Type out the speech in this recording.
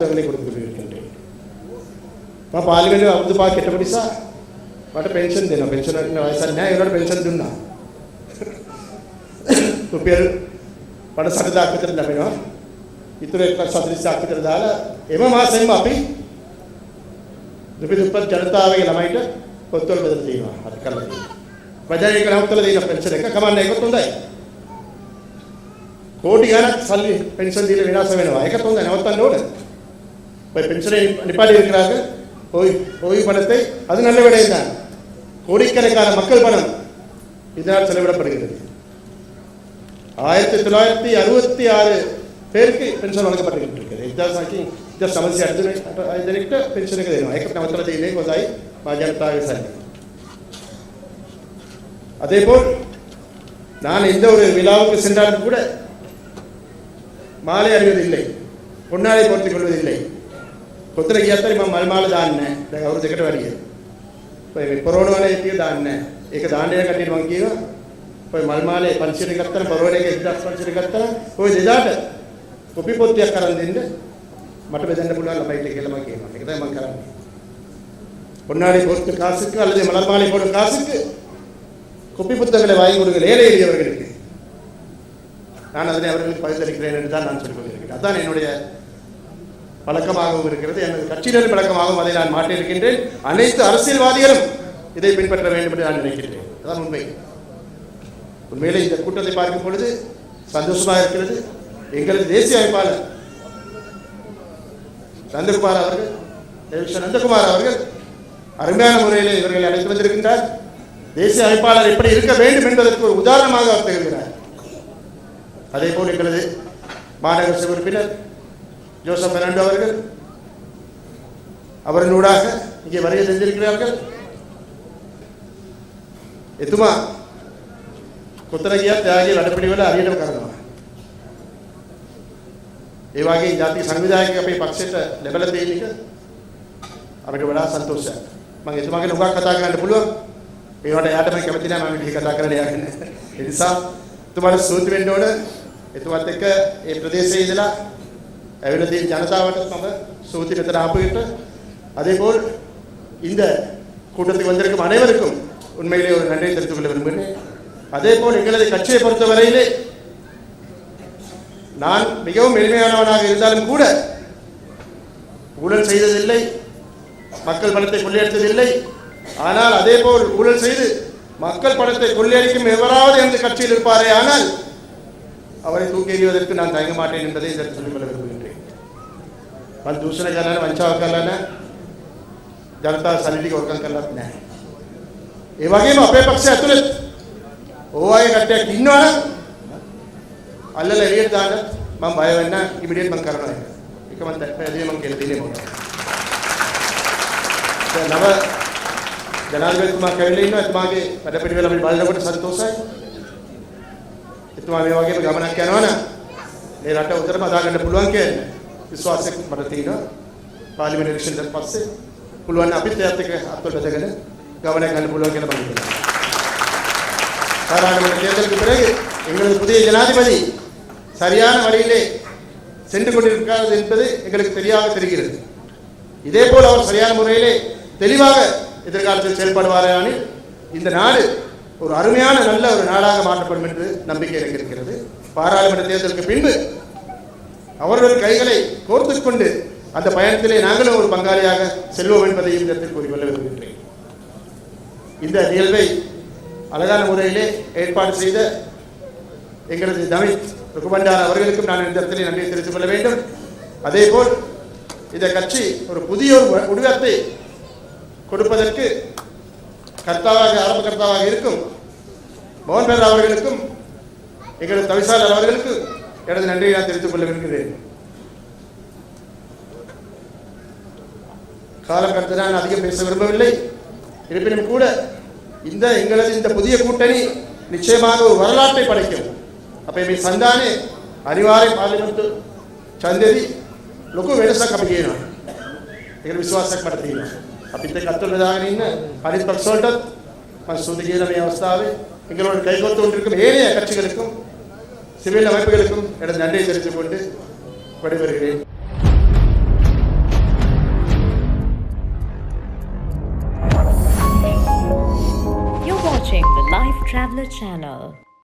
கொடுத்துருக்கின்றேன். පාර්ලිමේන්තුවේ අවුරුදු 5ක් හිටපු නිසා මට පෙන්ෂන් දෙනවා. පෙන්ෂන් එක වයසක් නැහැ. ඒකට පෙන්ෂන් දුන්නා. රුපියල් 50,000ක් විතර ලැබෙනවා. ඊටු 1,40,000ක් විතර දාලා එම මාසෙම අපි රුපියල් 30 ජනතාවගේ ළමයිට පොත්වල බෙදලා තියෙනවා. හරි කරලා තියෙනවා. වජාරේ කලවත්තල දෙන පෙන්ෂන් එක කමන්නේ ඒකත් හොඳයි. கோடி கணக்கு சல்லி பென்ஷன் தீர விநாசம் வேணும். ஏக்க தோந்த நவத்தன் ஓடு இப்போ பென்ஷனை நிப்பாட்டி இருக்கிறார்கள். ஓய்வு பணத்தை அது நல்ல விடயம் தான். கோடிக்கணக்கான மக்கள் பணம் இதனால் செலவிடப்படுகிறது. 1966 பேருக்கு பென்ஷன் வழங்கப்பட்டிருக்கிறது. இந்த சமஸ்ய அடுத்த பென்ஷனுக்கு தேணும். ஏக்க நவத்தலத்திலே கொதாய் மாஜனத்தாக சார். அதேபோல் நான் எந்த ஒரு விழாவுக்கு சென்றாலும் கூட மாலை அணிவதில்லை, பொன்னாலை போர்த்திக் கொள்வதில்லை. கொத்தரை கியாத்தரி மல்மாலை தான்னே அவரு திக்கட்ட வரியே இப்போ கொரோனாவில் ஏற்றிய தான்னே ஏக தாண்டிய கட்டிட்டு வாங்கியோ இப்போ மல்மாலை பஞ்சரி கத்தன பரோனைக்கு எக்ஸாக்ட் பஞ்சரி கத்தன போய் இதாட்ட கொப்பி பொத்தி அக்கறந்திண்டு மட்டும் எதென்ன புள்ளால் பைட்டு கேளமா கேட்கணும். இதுதான் மக்கள் பொன்னாலை போர்த்து காசுக்கு அல்லது மலர்மாலை போடும் காசுக்கு கொப்பி புத்தகங்களை வாங்கி கொடுங்கள் ஏழை எளியவர்களுக்கு. நான் அதனை அவர்களுக்கு பகிர்ந்தளிக்கிறேன் என்று தான் நான் சொல்லிக் கொண்டிருக்கிறேன். அதுதான் என்னுடைய பழக்கமாகவும் இருக்கிறது, எனது கட்சியினரின் பழக்கமாகவும் அதை நான் மாற்றியிருக்கின்றேன். அனைத்து அரசியல்வாதிகளும் இதை பின்பற்ற வேண்டும் என்று நான் நினைக்கின்றேன். அதுதான் உண்மை. உண்மையிலே இந்த கூட்டத்தை பார்க்கும் பொழுது சந்தோஷமாக இருக்கிறது. எங்களது தேசிய அமைப்பாளர் நந்தகுமார் அவர்கள், நந்தகுமார் அவர்கள் அருமையான முறையில் இவர்களை அழைத்து வந்திருக்கின்றார். தேசிய அமைப்பாளர் எப்படி இருக்க வேண்டும் என்பதற்கு ஒரு உதாரணமாக அவர் திகழ்கிறார். அதே போல் எங்களது மாநகர சபை உறுப்பினர் ஜோசப் பெர்னாண்டோ அவர்கள் அவர்களூடாக இங்கே வருகை தந்திருக்கிறார்கள். එතුමා කොතන ගියත් එයාගේ වැඩපිළිවෙල හරියටම කරනවා. ඒ වගේ ජාතික සංවිධායක අපේ පක්ෂයට ලැබලා තියෙන එක අපිට වඩා සන්තෝෂයක්. මම එතුමාගේ ලොකක් කතා කරන්න පුළුවන්. ඒවට එයාට මම කැමති නැහැ. මම කතා කරන්න යන්නේ. ඒ නිසා එතුමාට ස්තුති වෙන්න ඕන. එතුමාත් එක්ක මේ ප්‍රදේශයේ ඉඳලා ඇවිල්ලා තියෙන ජනතාවට මම ස්තුති විතර ආපුවට அதேபோல் இந்த கூட்டத்துக்கு வந்திருக்கும் அனைவருக்கும் உண்மையிலே ஒரு நன்றியை தெரிவித்துக் கொள்ள விரும்புகிறேன். அதேபோல் எங்களது கட்சியை பொறுத்தவரையிலே நான் மிகவும் எளிமையானவனாக இருந்தாலும் கூட ஊழல் செய்ததில்லை, மக்கள் பணத்தை கொள்ளையடித்ததில்லை. ஆனால் அதேபோல் ஊழல் செய்து மக்கள் பணத்தை கொள்ளையடிக்கும் எவராவது எந்த கட்சியில் இருப்பாரே ஆனால் அவரை தூக்கி எறிவதற்கு நான் தயங்க மாட்டேன் என்பதை இதற்கு சொல்லிக்கொள்ள விரும்புகின்றேன். பல் दूसरे करना वंचाव करना जनता सलिटी वर्कन करना नहीं. ये वगैरह अपने पक्ष से अतुलित ओवाई कट्टे किन्नों ना अल्लाह लेरियर दाना मम भाई वन्ना इमीडिएट मन करना है. इक मन पहले मन के लिए बोला. तो नव जनाधिपति तुम कहले इन्नो तुमागे pada periwala में बाल लोगों संतोष है. तुम आगे वाके गमन क्या ना ये राटा उधर में आधा घंटे पुलवान के विश्वास से मरती ना पार्लिमेंट इलेक्शन जब पास से पुलवान अभी तैयार थे कि आप तो बता गए गमन घंटे पुलवान के ना बंद किया. सारा घंटे केंद्र की तरह इंग्लिश पुदिये जनाधिपति சரியான வழியிலே சென்று கொண்டிருக்கிறார் என்பது எங்களுக்கு தெளிவாக தெரிகிறது. இதேபோல் அவர் சரியான முறையிலே தெளிவாக எதிர்காலத்தில் செயல்படுவாரானில் இந்த நாடு ஒரு அருமையான நல்ல ஒரு நாடாக மாற்றப்படும் என்று நம்பிக்கை எனக்கு இருக்கிறது. பாராளுமன்ற தேர்தலுக்கு பின்பு அவர்கள் கைகளை கோர்த்து கொண்டு அந்த பயணத்திலே நாங்களும் ஒரு பங்காளியாக செல்வோம் என்பதையும் இந்த இடத்தில் கூறிக்கொள்ள விரும்புகின்றேன். இந்த நிகழ்வை அழகான முறையிலே ஏற்பாடு செய்த எங்களது தமிழ் ருக்குபண்டார் அவர்களுக்கும் நான் இந்த இடத்திலே நன்றியை தெரிவித்துக் கொள்ள வேண்டும். அதேபோல் இந்த கட்சி ஒரு புதிய உருவத்தை கொடுப்பதற்கு கர்த்தாவாக ஆரம்ப கர்த்தாவாக இருக்கும் மோகன் பேர் அவர்களுக்கும் எங்களது தவிசாளர் அவர்களுக்கு எனது நன்றியை நான் தெரிவித்துக் கொள்ள விரும்புகிறேன். காலம் கடந்து நான் அதிகம் பேச விரும்பவில்லை. இருப்பினும் கூட எங்களது இந்த புதிய கூட்டணி நிச்சயமாக ஒரு வரலாற்றை படைக்கும். අපේ මේ සන්දානේ අනිවාර්ය පාර්ලිමේන්තු ඡන්දෙදි ලොකු වෙනසක් අපි කියනවා. ඒක විශ්වාසයක් මට තියෙනවා. අපිත් එක්ක අත්වල දාගෙන ඉන්න අනිත් පක්ෂ වලටත් මම සුදු කියන මේ අවස්ථාවේ எங்களோட கைகோர்த்து கொண்டிருக்கும் ஏனைய கட்சிகளுக்கும் சிவில் அமைப்புகளுக்கும் எனது நன்றியை தெரிவித்துக் கொண்டு விடைபெறுகிறேன். watching the Life Traveler channel.